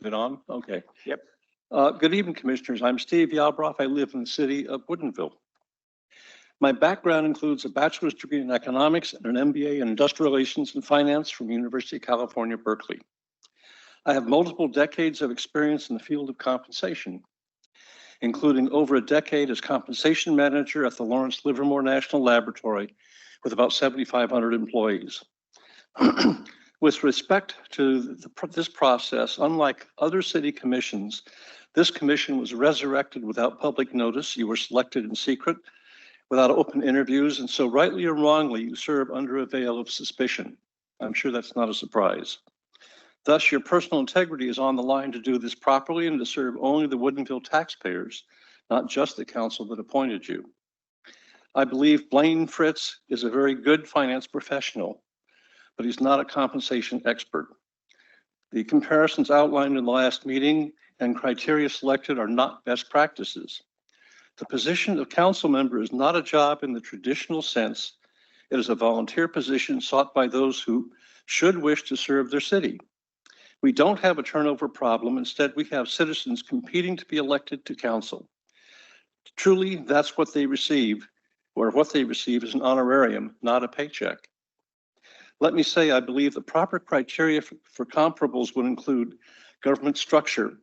Is it on? Okay. Yep. Good evening, Commissioners. I'm Steve Yalbroff. I live in the city of Woodinville. My background includes a bachelor's degree in economics and an MBA in industrial relations and finance from University of California, Berkeley. I have multiple decades of experience in the field of compensation, including over a decade as compensation manager at the Lawrence Livermore National Laboratory with about 7,500 employees. With respect to this process, unlike other city commissions, this commission was resurrected without public notice. You were selected in secret, without open interviews, and so rightly or wrongly, you serve under a veil of suspicion. I'm sure that's not a surprise. Thus, your personal integrity is on the line to do this properly and to serve only the Woodinville taxpayers, not just the council that appointed you. I believe Blaine Fritz is a very good finance professional, but he's not a compensation expert. The comparisons outlined in the last meeting and criteria selected are not best practices. The position of council member is not a job in the traditional sense. It is a volunteer position sought by those who should wish to serve their city. We don't have a turnover problem. Instead, we have citizens competing to be elected to council. Truly, that's what they receive, or what they receive is an honorarium, not a paycheck. Let me say, I believe the proper criteria for comparables would include government structure,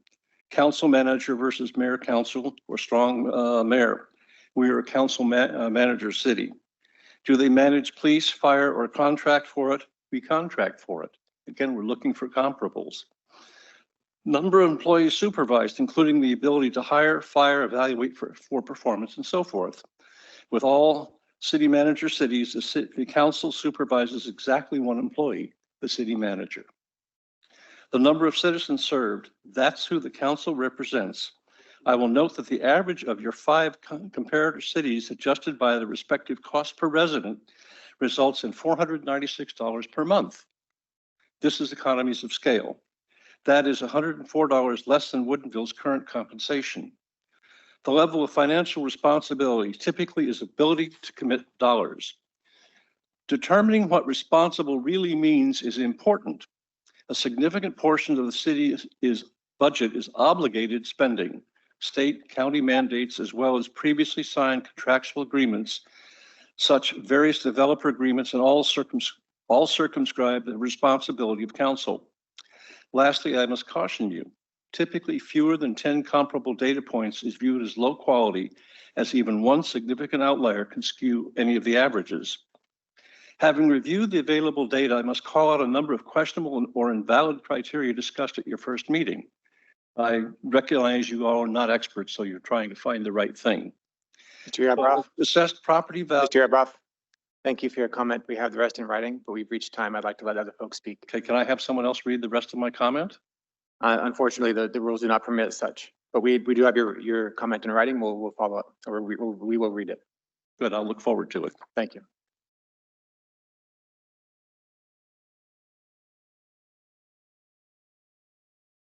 council manager versus mayor council, or strong mayor. We are a council manager city. Do they manage police, fire, or contract for it? We contract for it. Again, we're looking for comparables. Number of employees supervised, including the ability to hire, fire, evaluate for performance, and so forth. With all city manager cities, the council supervises exactly one employee, the city manager. The number of citizens served, that's who the council represents. I will note that the average of your 5 comparator cities adjusted by the respective cost per resident results in $496 per month. This is economies of scale. That is $104 less than Woodinville's current compensation. The level of financial responsibility typically is ability to commit dollars. Determining what responsible really means is important. A significant portion of the city's budget is obligated spending, state, county mandates, as well as previously signed contractual agreements, such various developer agreements, and all circumscribe the responsibility of council. Lastly, I must caution you, typically fewer than 10 comparable data points is viewed as low quality, as even one significant outlier can skew any of the averages. Having reviewed the available data, I must call out a number of questionable or invalid criteria discussed at your first meeting. I recognize you all are not experts, so you're trying to find the right thing. Mr. Yarbrough. Assessed property value. Mr. Yarbrough, thank you for your comment. We have the rest in writing, but we've reached time. I'd like to let other folks speak. Okay, can I have someone else read the rest of my comment? Unfortunately, the rules do not permit such, but we do have your comment in writing. We'll follow up, or we will read it. Good, I'll look forward to it. Thank you.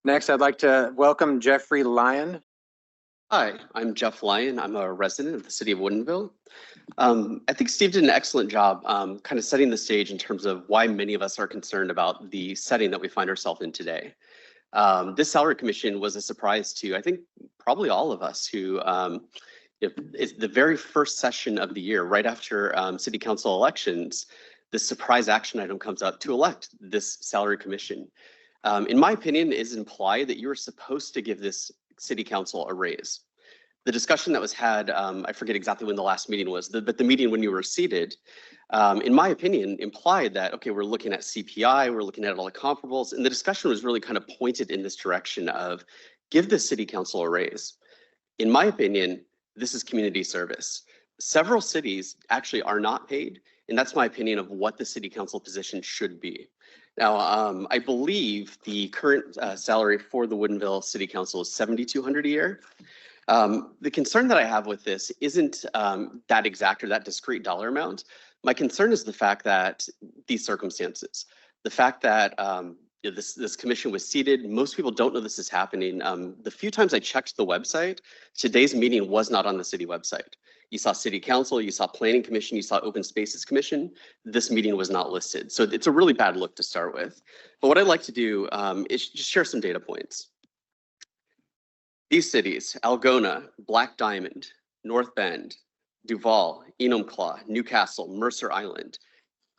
Next, I'd like to welcome Jeffrey Lyon. Hi, I'm Jeff Lyon. I'm a resident of the city of Woodinville. I think Steve did an excellent job kind of setting the stage in terms of why many of us are concerned about the setting that we find ourselves in today. This salary commission was a surprise to, I think, probably all of us who, it's the very first session of the year, right after city council elections, this surprise action item comes up to elect this salary commission. In my opinion, it is implied that you were supposed to give this city council a raise. The discussion that was had, I forget exactly when the last meeting was, but the meeting when you were seated, in my opinion, implied that, okay, we're looking at CPI, we're looking at all the comparables, and the discussion was really kind of pointed in this direction of give the city council a raise. In my opinion, this is community service. Several cities actually are not paid, and that's my opinion of what the city council position should be. Now, I believe the current salary for the Woodinville City Council is $7,200 a year. The concern that I have with this isn't that exact or that discrete dollar amount. My concern is the fact that these circumstances, the fact that this commission was seated, most people don't know this is happening. The few times I checked the website, today's meeting was not on the city website. You saw city council, you saw planning commission, you saw open spaces commission. This meeting was not listed. So it's a really bad look to start with. But what I'd like to do is just share some data points. These cities, Algona, Black Diamond, North Bend, Duval, Enumclaw, Newcastle, Mercer Island,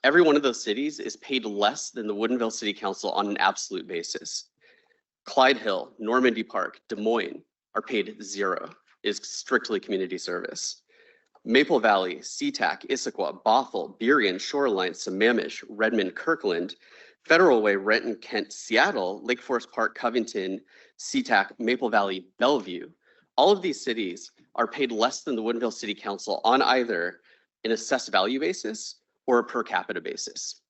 every one of those cities is paid less than the Woodinville City Council on an absolute basis. Clyde Hill, Normandy Park, Des Moines are paid zero, is strictly community service. Maple Valley, SeaTac, Issaquah, Bothell, Burien, Shoreline, Sammamish, Redmond, Kirkland, Federal Way, Renton, Kent, Seattle, Lake Forest Park, Covington, SeaTac, Maple Valley, Bellevue. All of these cities are paid less than the Woodinville City Council on either an assessed value basis or a per capita basis.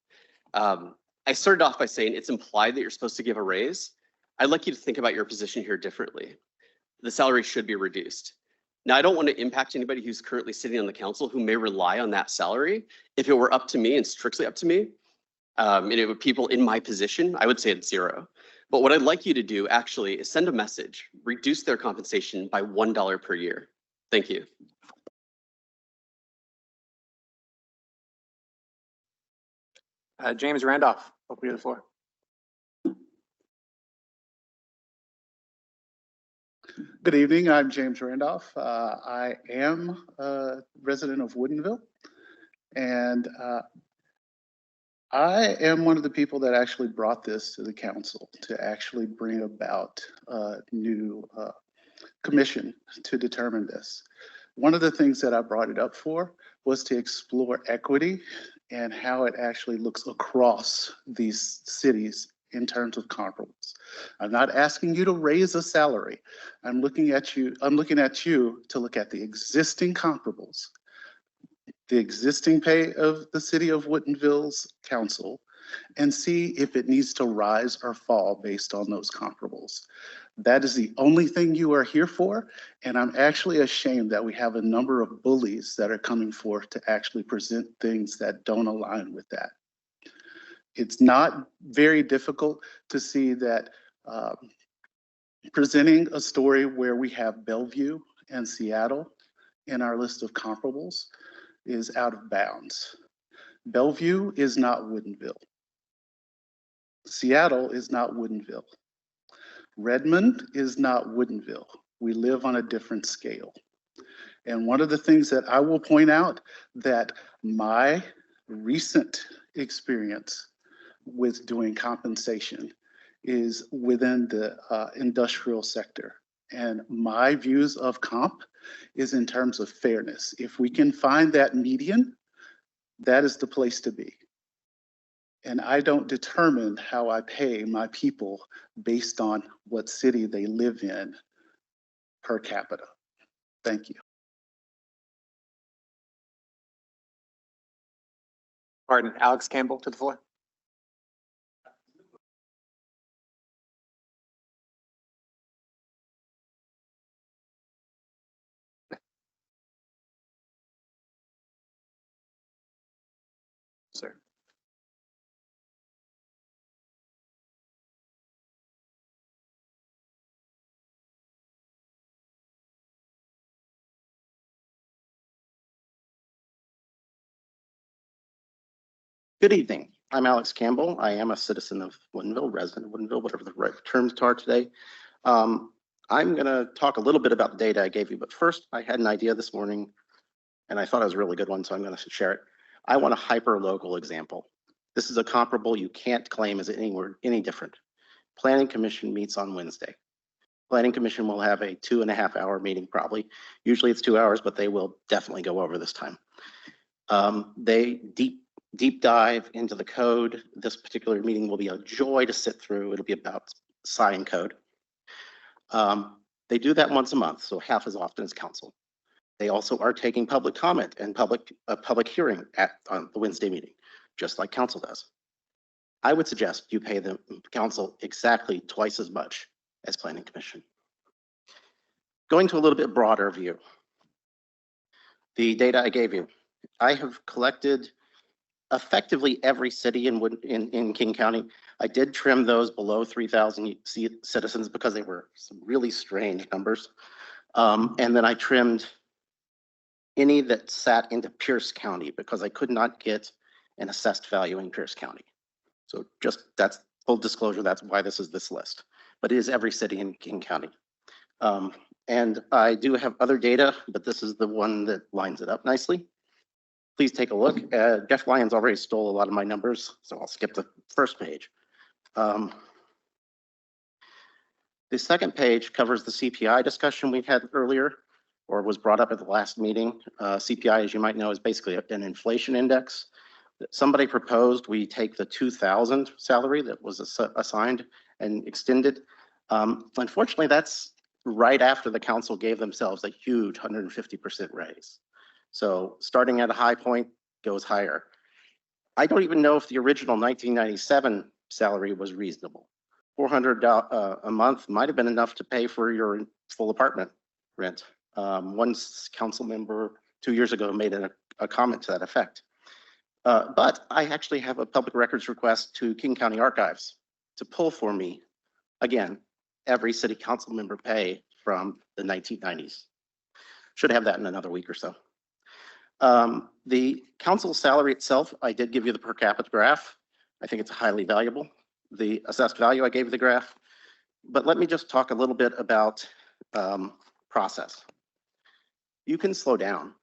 I started off by saying it's implied that you're supposed to give a raise. I'd like you to think about your position here differently. The salary should be reduced. Now, I don't want to impact anybody who's currently sitting on the council who may rely on that salary. If it were up to me and strictly up to me, and it would people in my position, I would say it's zero. But what I'd like you to do actually is send a message, reduce their compensation by $1 per year. Thank you. James Randolph, open to the floor. Good evening, I'm James Randolph. I am a resident of Woodinville, and I am one of the people that actually brought this to the council to actually bring about a new commission to determine this. One of the things that I brought it up for was to explore equity and how it actually looks across these cities in terms of comparables. I'm not asking you to raise a salary. I'm looking at you to look at the existing comparables, the existing pay of the city of Woodinville's council, and see if it needs to rise or fall based on those comparables. That is the only thing you are here for, and I'm actually ashamed that we have a number of bullies that are coming forth to actually present things that don't align with that. It's not very difficult to see that presenting a story where we have Bellevue and Seattle in our list of comparables is out of bounds. Bellevue is not Woodinville. Seattle is not Woodinville. Redmond is not Woodinville. We live on a different scale. And one of the things that I will point out that my recent experience with doing compensation is within the industrial sector. And my views of comp is in terms of fairness. If we can find that median, that is the place to be. And I don't determine how I pay my people based on what city they live in per capita. Thank you. Pardon, Alex Campbell to the floor. Sir. Good evening. I'm Alex Campbell. I am a citizen of Woodinville, resident of Woodinville, whatever the right terms are today. I'm going to talk a little bit about the data I gave you, but first I had an idea this morning and I thought it was a really good one, so I'm going to share it. I want a hyper-local example. This is a comparable you can't claim as any different. Planning Commission meets on Wednesday. Planning Commission will have a 2.5-hour meeting probably. Usually it's 2 hours, but they will definitely go over this time. They deep dive into the code. This particular meeting will be a joy to sit through. It'll be about sign code. They do that once a month, so half as often as council. They also are taking public comment and a public hearing on the Wednesday meeting, just like council does. I would suggest you pay the council exactly twice as much as Planning Commission. Going to a little bit broader view, the data I gave you, I have collected effectively every city in King County. I did trim those below 3,000 citizens because they were some really strange numbers. And then I trimmed any that sat into Pierce County because I could not get an assessed value in Pierce County. So just that's full disclosure, that's why this is this list. But it is every city in King County. And I do have other data, but this is the one that lines it up nicely. Please take a look. Jeff Lyons already stole a lot of my numbers, so I'll skip the first page. The second page covers the CPI discussion we had earlier, or was brought up at the last meeting. CPI, as you might know, is basically an inflation index. Somebody proposed we take the 2000 salary that was assigned and extended. Unfortunately, that's right after the council gave themselves a huge 150% raise. So starting at a high point goes higher. I don't even know if the original 1997 salary was reasonable. $400 a month might have been enough to pay for your full apartment rent. One council member 2 years ago made a comment to that effect. But I actually have a public records request to King County Archives to pull for me, again, every city council member pay from the 1990s. Should have that in another week or so. The council salary itself, I did give you the per capita graph. I think it's highly valuable. The assessed value, I gave you the graph. But let me just talk a little bit about process. You can slow down.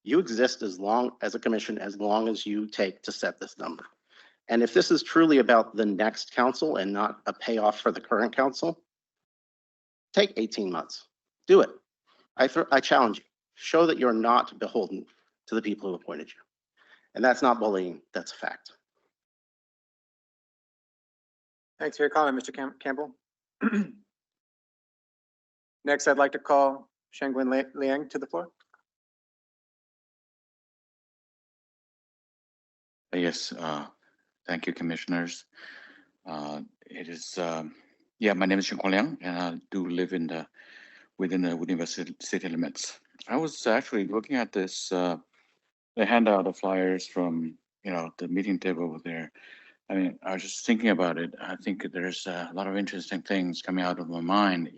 You exist as long as a commission, as long as you take to set this number. And if this is truly about the next council and not a payoff for the current council, take 18 months. Do it. I challenge you. Show that you're not beholden to the people who appointed you. And that's not bullying, that's a fact. Thanks for your comment, Mr. Campbell. Next, I'd like to call Shangwen Liang to the floor. Yes, thank you, commissioners. Yeah, my name is Shangwen Liang, and I do live within the Woodinville city limits. I was actually looking at this, the handout of flyers from, the meeting table over there. I mean, I was just thinking about it. I think there's a lot of interesting things coming out of my mind,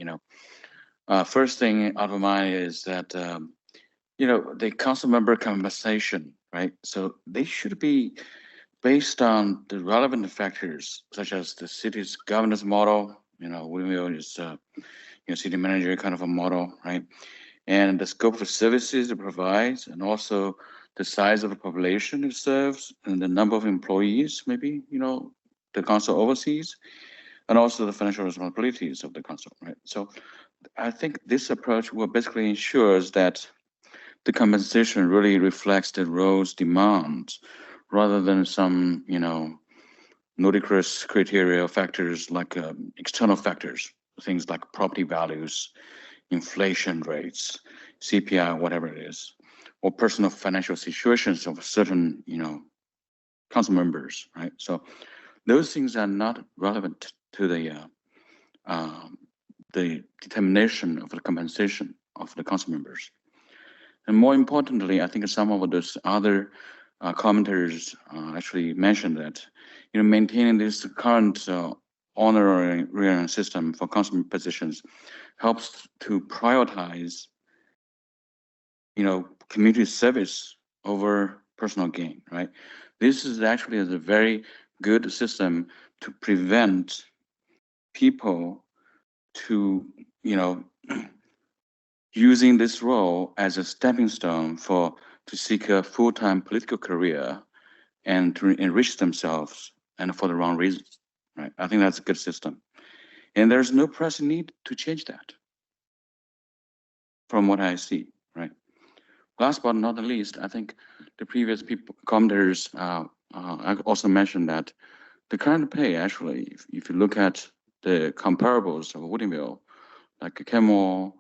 First thing out of my mind is that, the council member compensation, right? So they should be based on the relevant factors, such as the city's governance model, Woodinville is, city manager kind of a model, right? And the scope of services it provides, and also the size of the population it serves, and the number of employees, maybe, the council oversees, and also the financial responsibilities of the council, right? So I think this approach will basically ensures that the compensation really reflects the role's demands, rather than some, ludicrous criteria factors like external factors, things like property values, inflation rates, CPI, whatever it is, or personal financial situations of certain, council members, right? So those things are not relevant to the determination of the compensation of the council members. And more importantly, I think some of those other commenters actually mentioned that, maintaining this current honorary system for council positions helps to prioritize, community service over personal gain, right? This is actually a very good system to prevent people to, using this role as a stepping stone to seek a full-time political career and to enrich themselves, and for the wrong reasons, right? I think that's a good system. And there's no pressing need to change that from what I see, right? Last but not least, I think the previous commenters also mentioned that the current pay, actually, if you look at the comparables of Woodinville, like Kenmore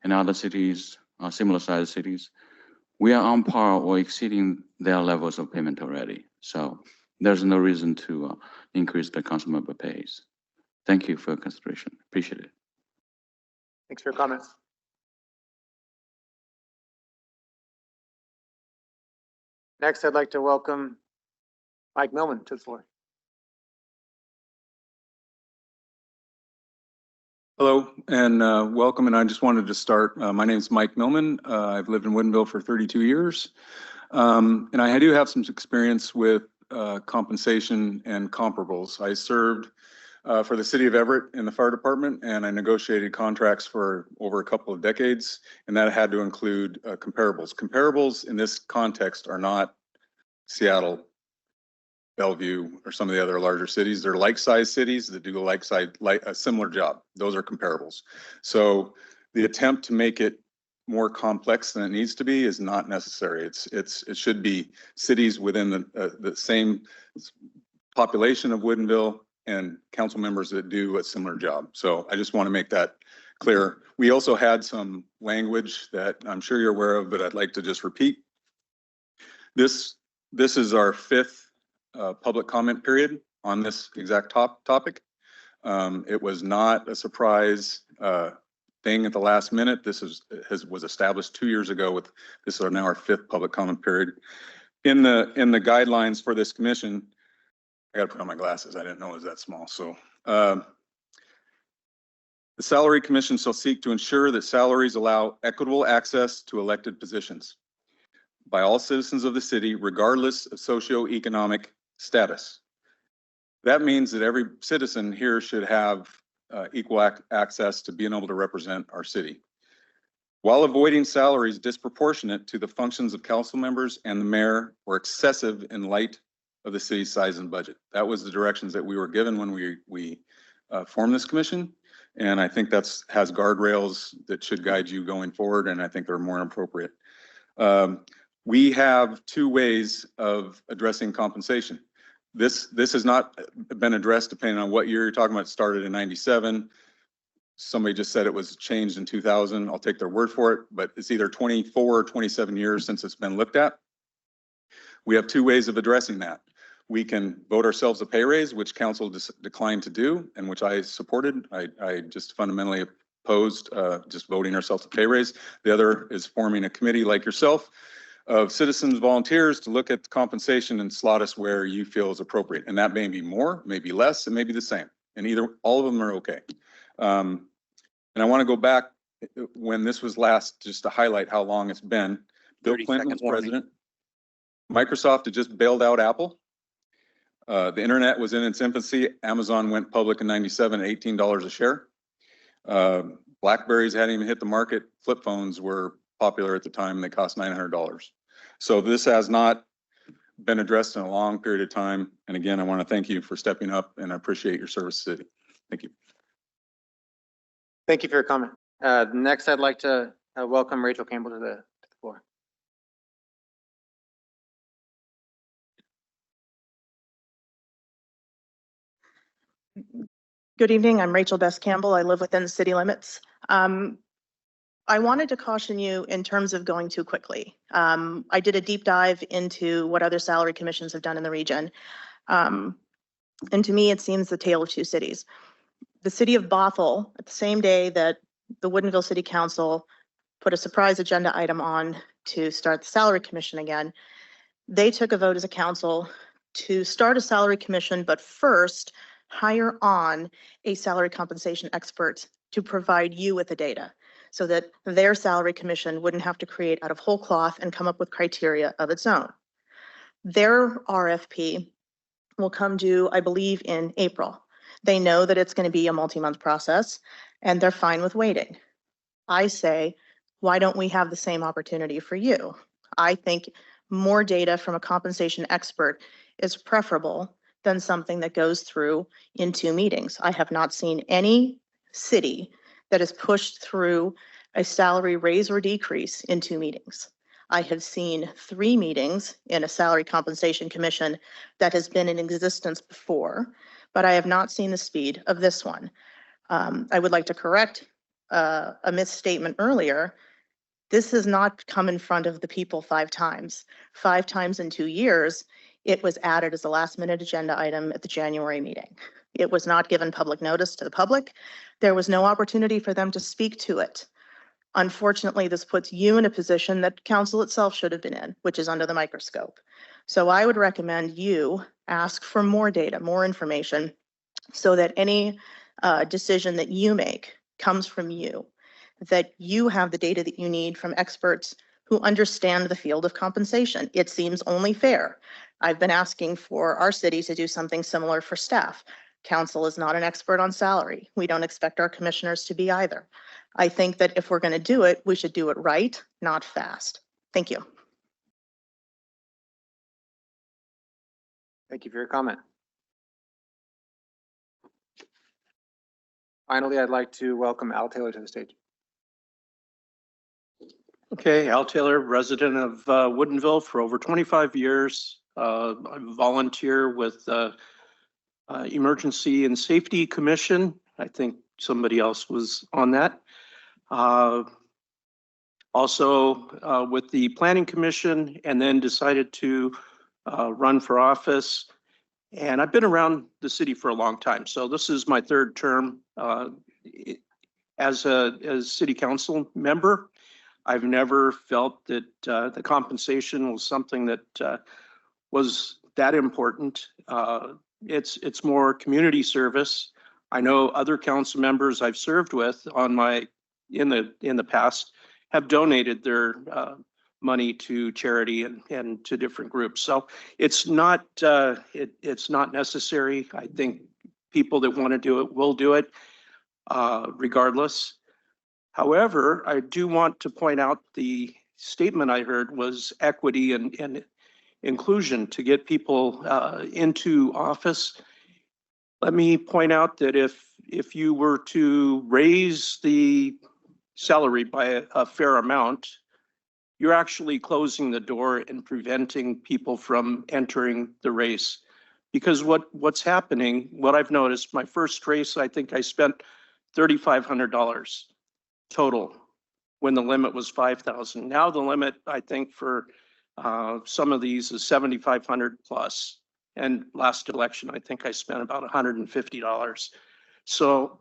and other cities, similar sized cities, we are on par or exceeding their levels of payment already. So there's no reason to increase the council member pays. Thank you for your consideration. Appreciate it. Thanks for your comments. Next, I'd like to welcome Mike Millman to the floor. Hello and welcome. And I just wanted to start. My name is Mike Millman. I've lived in Woodinville for 32 years. And I do have some experience with compensation and comparables. I served for the city of Everett in the fire department, and I negotiated contracts for over a couple of decades, and that had to include comparables. Comparables in this context are not Seattle, Bellevue, or some of the other larger cities. They're like-sized cities that do a similar job. Those are comparables. So the attempt to make it more complex than it needs to be is not necessary. It should be cities within the same population of Woodinville and council members that do a similar job. So I just want to make that clear. We also had some language that I'm sure you're aware of, but I'd like to just repeat. This is our fifth public comment period on this exact topic. It was not a surprise thing at the last minute. This was established 2 years ago. With this is now our fifth public comment period. In the guidelines for this commission, I got to put on my glasses. I didn't know it was that small. So the Salary Commission shall seek to ensure that salaries allow equitable access to elected positions by all citizens of the city, regardless of socioeconomic status. That means that every citizen here should have equal access to being able to represent our city, while avoiding salaries disproportionate to the functions of council members and the mayor or excessive in light of the city's size and budget. That was the directions that we were given when we formed this commission. And I think has guardrails that should guide you going forward. And I think they're more appropriate. We have two ways of addressing compensation. This has not been addressed depending on what year you're talking about. It started in 97. Somebody just said it was changed in 2000. I'll take their word for it, but it's either 24 or 27 years since it's been looked at. We have two ways of addressing that. We can vote ourselves a pay raise, which council declined to do, and which I supported. I just fundamentally opposed just voting ourselves a pay raise. The other is forming a committee like yourself of citizens, volunteers to look at compensation and slot us where you feel is appropriate. And that may be more, maybe less, and maybe the same. And all of them are okay. And I want to go back when this was last, just to highlight how long it's been. Bill Clinton was president. Microsoft had just bailed out Apple. The internet was in its infancy. Amazon went public in 97 at $18 a share. Blackberries hadn't even hit the market. Flip phones were popular at the time. They cost $900. So this has not been addressed in a long period of time. And again, I want to thank you for stepping up, and I appreciate your service to the city. Thank you. Thank you for your comment. Next, I'd like to welcome Rachel Campbell to the floor. Good evening. I'm Rachel Best-Campbell. I live within the city limits. I wanted to caution you in terms of going too quickly. I did a deep dive into what other salary commissions have done in the region. And to me, it seems the tale of two cities. The city of Bothell, at the same day that the Woodinville City Council put a surprise agenda item on to start the salary commission again, they took a vote as a council to start a salary commission, but first hire on a salary compensation expert to provide you with the data so that their salary commission wouldn't have to create out of whole cloth and come up with criteria of its own. Their RFP will come due, I believe, in April. They know that it's going to be a multi-month process, and they're fine with waiting. I say, why don't we have the same opportunity for you? I think more data from a compensation expert is preferable than something that goes through in 2 meetings. I have not seen any city that has pushed through a salary raise or decrease in 2 meetings. I have seen 3 meetings in a salary compensation commission that has been in existence before, but I have not seen the speed of this one. I would like to correct a misstatement earlier. This has not come in front of the people 5 times. 5 times in 2 years, it was added as a last-minute agenda item at the January meeting. It was not given public notice to the public. There was no opportunity for them to speak to it. Unfortunately, this puts you in a position that council itself should have been in, which is under the microscope. So I would recommend you ask for more data, more information, so that any decision that you make comes from you, that you have the data that you need from experts who understand the field of compensation. It seems only fair. I've been asking for our city to do something similar for staff. Council is not an expert on salary. We don't expect our commissioners to be either. I think that if we're going to do it, we should do it right, not fast. Thank you. Thank you for your comment. Finally, I'd like to welcome Al Taylor to the stage. Okay, Al Taylor, resident of Woodinville for over 25 years. I volunteer with Emergency and Safety Commission. I think somebody else was on that. Also with the Planning Commission, and then decided to run for office. And I've been around the city for a long time. So this is my third term as city council member. I've never felt that the compensation was something that was that important. It's more community service. I know other council members I've served with in the past have donated their money to charity and to different groups. So it's not necessary. I think people that want to do it will do it regardless. However, I do want to point out the statement I heard was equity and inclusion to get people into office. Let me point out that if you were to raise the salary by a fair amount, you're actually closing the door and preventing people from entering the race. Because what's happening, what I've noticed, my first race, I think I spent $3,500 total when the limit was 5,000. Now the limit, I think, for some of these is 7,500 plus. And last election, I think I spent about $150. So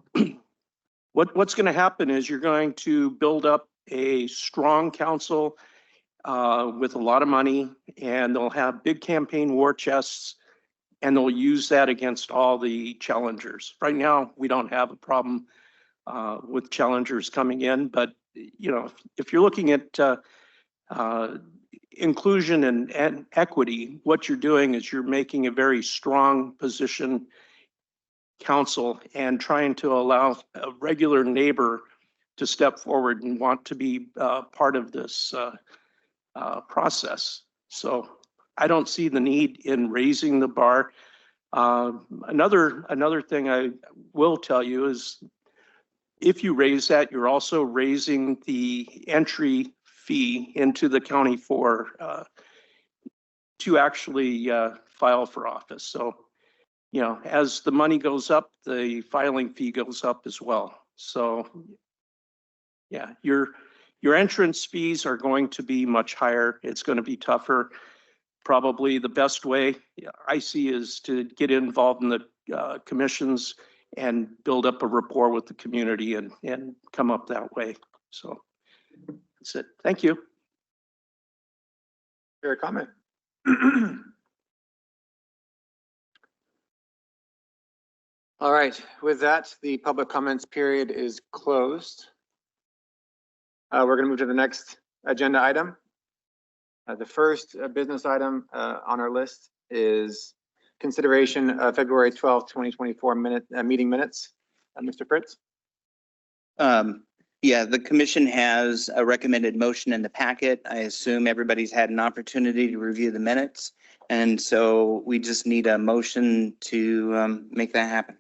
what's going to happen is you're going to build up a strong council with a lot of money, and they'll have big campaign war chests, and they'll use that against all the challengers. Right now, we don't have a problem with challengers coming in, but if you're looking at inclusion and equity, what you're doing is you're making a very strong position council and trying to allow a regular neighbor to step forward and want to be part of this process. So I don't see the need in raising the bar. Another thing I will tell you is if you raise that, you're also raising the entry fee into the county to actually file for office. So, as the money goes up, the filing fee goes up as well. So, yeah, your entrance fees are going to be much higher. It's going to be tougher. Probably the best way I see is to get involved in the commissions and build up a rapport with the community and come up that way. So that's it. Thank you. Fair comment. All right, with that, the public comments period is closed. We're going to move to the next agenda item. The first business item on our list is consideration of February 12th, 2024 meeting minutes. Mr. Fritz? Yeah, the commission has a recommended motion in the packet. I assume everybody's had an opportunity to review the minutes. And so we just need a motion to make that happen.